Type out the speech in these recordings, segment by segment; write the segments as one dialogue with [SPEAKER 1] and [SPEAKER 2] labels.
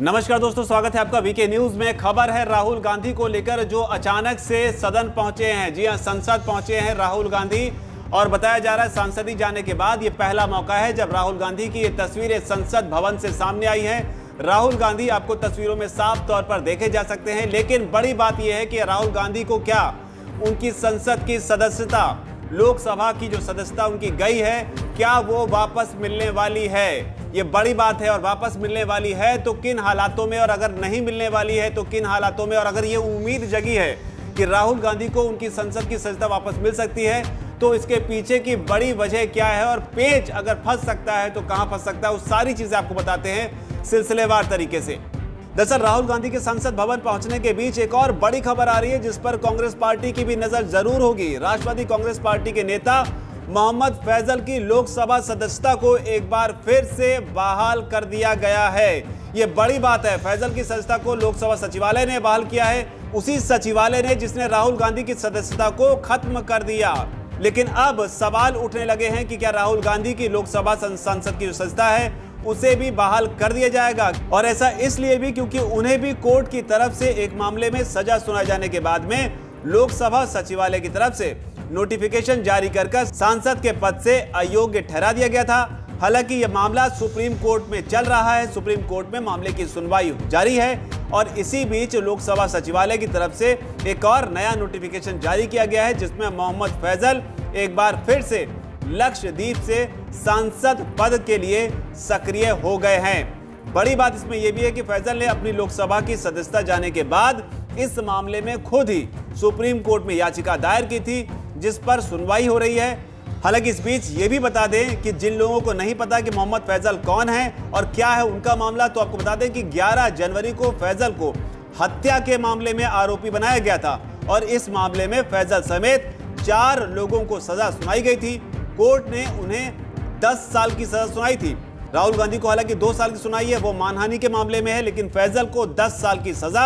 [SPEAKER 1] नमस्कार दोस्तों, स्वागत है आपका वीके न्यूज में। खबर है राहुल गांधी को लेकर जो अचानक से सदन पहुंचे हैं। जी हां, संसद पहुंचे हैं राहुल गांधी और बताया जा रहा है सांसदी जाने के बाद ये पहला मौका है जब राहुल गांधी की ये तस्वीरें संसद भवन से सामने आई है। राहुल गांधी आपको तस्वीरों में साफ तौर पर देखे जा सकते हैं, लेकिन बड़ी बात यह है कि राहुल गांधी को क्या उनकी संसद की सदस्यता, लोकसभा की जो सदस्यता उनकी गई है, क्या वो वापस मिलने वाली है? ये बड़ी बात है। और वापस मिलने वाली है तो किन हालातों में, और अगर नहीं मिलने वाली है तो किन हालातों में, और अगर ये उम्मीद जगी है कि राहुल गांधी को उनकी संसद की सदस्यता वापस मिल सकती है तो इसके पीछे की बड़ी वजह क्या है और पेच अगर फंस सकता है तो कहां फंस सकता है, वो सारी चीजें आपको बताते हैं सिलसिलेवार तरीके से। दरअसल राहुल गांधी के संसद भवन पहुंचने के बीच एक और बड़ी खबर आ रही है जिस पर कांग्रेस पार्टी की भी नजर जरूर होगी। राष्ट्रवादी कांग्रेस पार्टी के नेता मोहम्मद फैजल की लोकसभा सदस्यता को एक बार फिर से बहाल कर दिया गया है। यह बड़ी बात है। फैजल की सदस्यता को लोकसभा सचिवालय ने बहाल किया है, उसी सचिवालय ने जिसने राहुल गांधी की सदस्यता को खत्म कर दिया। लेकिन अब सवाल उठने लगे हैं कि क्या राहुल गांधी की लोकसभा संसद की जो सदस्यता है उसे भी बहाल कर दिया जाएगा। और ऐसा इसलिए भी क्योंकि उन्हें भी कोर्ट की तरफ से एक मामले में सजा सुनाए जाने के बाद में लोकसभा सचिवालय की तरफ से नोटिफिकेशन जारी कर सांसद के पद से अयोग्य ठहरा दिया गया था। हालांकि यह मामला सुप्रीम कोर्ट में चल रहा है, सुप्रीम कोर्ट में मामले की सुनवाई जारी है और इसी बीच लोकसभा सचिवालय की तरफ से एक और नया नोटिफिकेशन जारी किया गया है जिसमें मोहम्मद फैजल एक बार फिर से लक्षद्वीप से सांसद पद के लिए सक्रिय हो गए हैं। बड़ी बात इसमें यह भी है कि फैजल ने अपनी लोकसभा की सदस्यता जाने के बाद इस मामले में खुद ही सुप्रीम कोर्ट में याचिका दायर की थी जिस पर सुनवाई हो रही है। हालांकि इस बीच ये भी बता दें कि जिन लोगों को नहीं पता कि मोहम्मद फैजल कौन है और क्या है उनका मामला, तो आपको बता दें कि 11 जनवरी को फैजल को हत्या के मामले में आरोपी बनाया गया था और इस मामले में फैजल समेत 4 लोगों को सजा सुनाई गई थी। कोर्ट ने उन्हें 10 साल की सजा सुनाई थी। राहुल गांधी को हालांकि 2 साल की सुनाई है, वो मानहानि के मामले में है, लेकिन फैजल को 10 साल की सजा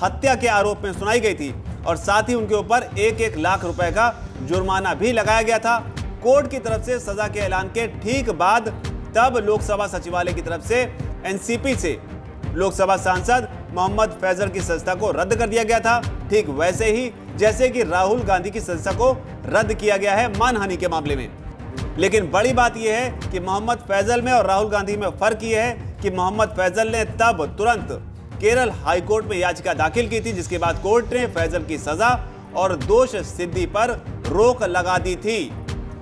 [SPEAKER 1] हत्या के आरोप में सुनाई गई थी और साथ ही उनके ऊपर 1-1 लाख रुपए का जुर्माना भी लगाया गया था। कोर्ट की तरफ से सजा के ऐलान के ठीक बाद तब लोकसभा सचिवालय की तरफ से एनसीपी से लोकसभा सांसद मोहम्मद फैजल की सदस्यता को रद्द कर दिया गया था, ठीक वैसे ही जैसे कि राहुल गांधी की सदस्यता को रद्द किया गया है मानहानि के मामले में। लेकिन बड़ी बात यह है कि मोहम्मद फैजल में और राहुल गांधी में फर्क यह है कि मोहम्मद फैजल ने तब तुरंत केरल हाईकोर्ट में याचिका दाखिल की थी जिसके बाद कोर्ट ने फैजल की सजा और दोष सिद्धि पर रोक लगा दी थी।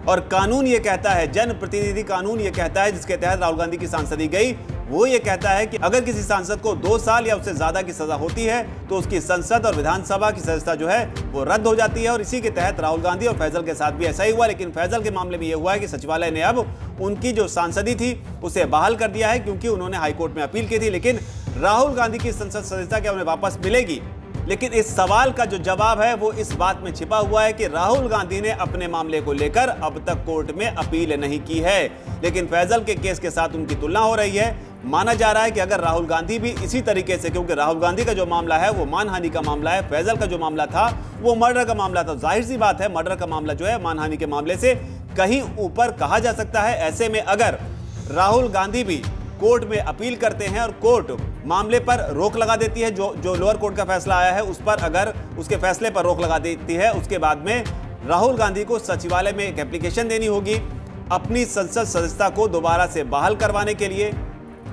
[SPEAKER 1] और कानून ये कहता है, जनप्रतिनिधि कानून ये कहता है जिसके तहत राहुल गांधी की सांसदी गई, वो ये कहता है कि अगर किसी सांसद को 2 साल या उससे ज्यादा की सजा होती है तो उसकी संसद और विधानसभा की सदस्यता जो है वो रद्द हो जाती है। और इसी के तहत राहुल गांधी और फैजल के साथ भी ऐसा ही हुआ। लेकिन फैजल के मामले में यह हुआ है कि सचिवालय ने अब उनकी जो सांसदी थी उसे बहाल कर दिया है क्योंकि उन्होंने हाईकोर्ट में अपील की थी। लेकिन राहुल गांधी की संसद सदस्यता क्या उन्हें वापस मिलेगी? लेकिन इस सवाल का जो जवाब है वो इस बात में छिपा हुआ है कि राहुल गांधी ने अपने मामले को लेकर अब तक कोर्ट में अपील नहीं की है, लेकिन फैजल के केस के साथ उनकी तुलना हो रही है। माना जा रहा है कि अगर राहुल गांधी भी इसी तरीके से, क्योंकि राहुल गांधी का जो मामला है वो मानहानि का मामला है, फैजल का जो मामला था वो मर्डर का मामला था, जाहिर सी बात है मर्डर का मामला जो है मानहानि के मामले से कहीं ऊपर कहा जा सकता है। ऐसे में अगर राहुल गांधी भी कोर्ट में अपील करते हैं और कोर्ट मामले पर रोक लगा देती है, जो लोअर कोर्ट का फैसला आया है उस पर अगर उसके फैसले पर रोक लगा देती है, उसके बाद में राहुल गांधी को सचिवालय में एक एप्लीकेशन देनी होगी अपनी संसद सदस्यता को दोबारा से बहाल करवाने के लिए।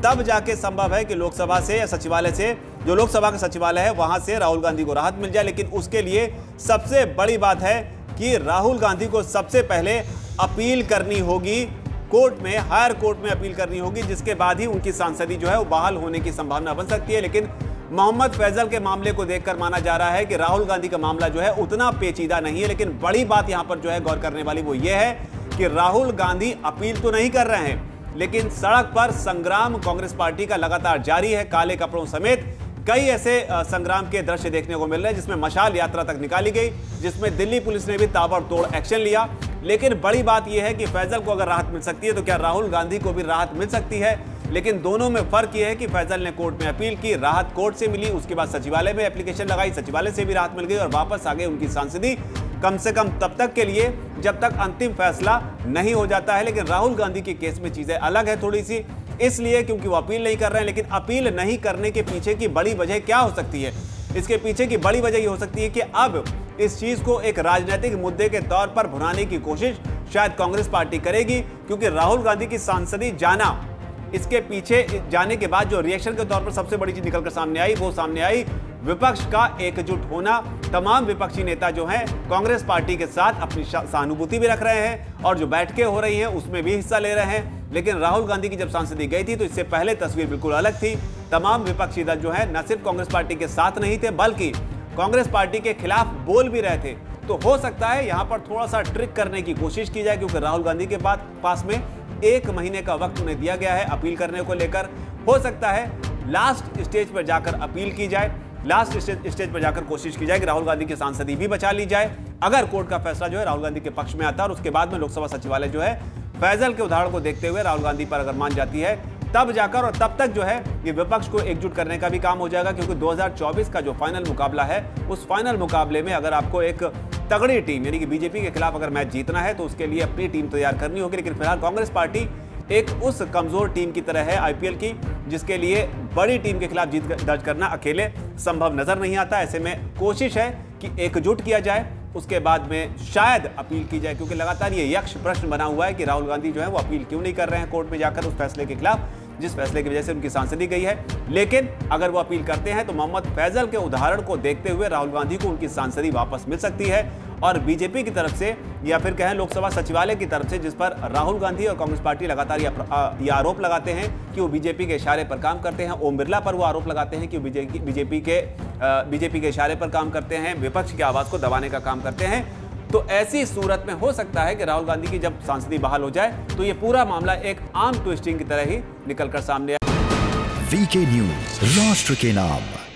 [SPEAKER 1] तब जाके संभव है कि लोकसभा से या सचिवालय से, जो लोकसभा का सचिवालय है वहां से राहुल गांधी को राहत मिल जाए। लेकिन उसके लिए सबसे बड़ी बात है कि राहुल गांधी को सबसे पहले अपील करनी होगी कोर्ट में, हायर कोर्ट में अपील करनी होगी, जिसके बाद ही उनकी सांसदी जो है वो बहाल होने की संभावना बन सकती है। लेकिन मोहम्मद फैजल के मामले को देखकर माना जा रहा है कि राहुल गांधी का मामला जो है उतना पेचीदा नहीं है। लेकिन बड़ी बात यहां पर जो है गौर करने वाली वो ये है कि राहुल गांधी अपील तो नहीं कर रहे हैं, लेकिन सड़क पर संग्राम कांग्रेस पार्टी का लगातार जारी है। काले कपड़ों समेत कई ऐसे संग्राम के दृश्य देखने को मिल रहे हैं जिसमें मशाल यात्रा तक निकाली गई, जिसमें दिल्ली पुलिस ने भी ताबड़तोड़ एक्शन लिया। लेकिन बड़ी बात यह है कि फैजल को अगर राहत मिल सकती है तो क्या राहुल गांधी को भी राहत मिल सकती है? लेकिन दोनों में फर्क यह है कि फैजल ने कोर्ट में अपील की, राहत कोर्ट से मिली, उसके बाद सचिवालय में एप्लीकेशन लगाई, सचिवालय से भी राहत मिल गई और वापस आ गए उनकी सांसदी, कम से कम तब तक के लिए जब तक अंतिम फैसला नहीं हो जाता है। लेकिन राहुल गांधी के केस में चीजें अलग है थोड़ी सी, इसलिए क्योंकि वो अपील नहीं कर रहे हैं। लेकिन अपील नहीं करने के पीछे की बड़ी वजह क्या हो सकती है? इसके पीछे की बड़ी वजह ये हो सकती है कि अब इस चीज को एक राजनीतिक मुद्दे के तौर पर भुनाने की कोशिश शायद कांग्रेस पार्टी करेगी, क्योंकि राहुल गांधी की सांसदी जाना, इसके पीछे जाने के बाद जो रिएक्शन के तौर पर सबसे बड़ी चीज निकलकर सामने आई, वो सामने आई विपक्ष का एकजुट होना। तमाम विपक्षी नेता जो हैं कांग्रेस पार्टी के साथ अपनी सहानुभूति भी रख रहे हैं और जो बैठकें हो रही हैं उसमें भी हिस्सा ले रहे हैं। लेकिन राहुल गांधी की जब सांसदी गई थी तो इससे पहले तस्वीर बिल्कुल अलग थी। तमाम विपक्षी दल जो है न सिर्फ कांग्रेस पार्टी के साथ नहीं थे, बल्कि कांग्रेस पार्टी के खिलाफ बोल भी रहे थे। तो हो सकता है यहां पर थोड़ा सा ट्रिक करने की कोशिश की जाए, क्योंकि राहुल गांधी के पास में 1 महीने का वक्त उन्हें दिया गया है अपील करने को लेकर। हो सकता है लास्ट स्टेज पर जाकर अपील की जाए, लास्ट स्टेज पर जाकर कोशिश की जाए कि राहुल गांधी की सांसदी भी बचा ली जाए, अगर कोर्ट का फैसला जो है राहुल गांधी के पक्ष में आता है। और उसके बाद में लोकसभा सचिवालय जो है फैजल के उदाहरण को देखते हुए राहुल गांधी पर अगर मान जाती है, तब जाकर और तब तक जो है ये विपक्ष को एकजुट करने का भी काम हो जाएगा। क्योंकि 2024 का जो फाइनल मुकाबला है, उस फाइनल मुकाबले में अगर आपको एक तगड़ी टीम यानी कि बीजेपी के खिलाफ अगर मैच जीतना है तो उसके लिए अपनी टीम तैयार करनी होगी। लेकिन फिलहाल कांग्रेस पार्टी एक उस कमजोर टीम की तरह है आईपीएल की, जिसके लिए बड़ी टीम के खिलाफ जीत दर्ज करना अकेले संभव नजर नहीं आता। ऐसे में कोशिश है कि एकजुट किया जाए, उसके बाद में शायद अपील की जाए, क्योंकि लगातार ये यक्ष प्रश्न बना हुआ है कि राहुल गांधी जो है वो अपील क्यों नहीं कर रहे हैं कोर्ट में जाकर उस फैसले के खिलाफ, जिस फैसले की वजह से उनकी सांसदी गई है। लेकिन अगर वो अपील करते हैं तो मोहम्मद फैजल के उदाहरण को देखते हुए राहुल गांधी को उनकी सांसदी वापस मिल सकती है। और बीजेपी की तरफ से या फिर कहें लोकसभा सचिवालय की तरफ से, जिस पर राहुल गांधी और कांग्रेस पार्टी लगातार ये आरोप लगाते हैं कि वो बीजेपी के इशारे पर काम करते हैं, ओम बिरला पर वो आरोप लगाते हैं कि बीजेपी के इशारे पर काम करते हैं, विपक्ष की आवाज को दबाने का काम करते हैं। तो ऐसी सूरत में हो सकता है कि राहुल गांधी की जब सांसदी बहाल हो जाए तो ये पूरा मामला एक आर्म ट्विस्टिंग की तरह ही निकलकर सामने आए।
[SPEAKER 2] वीके न्यूज, राष्ट्र के नाम।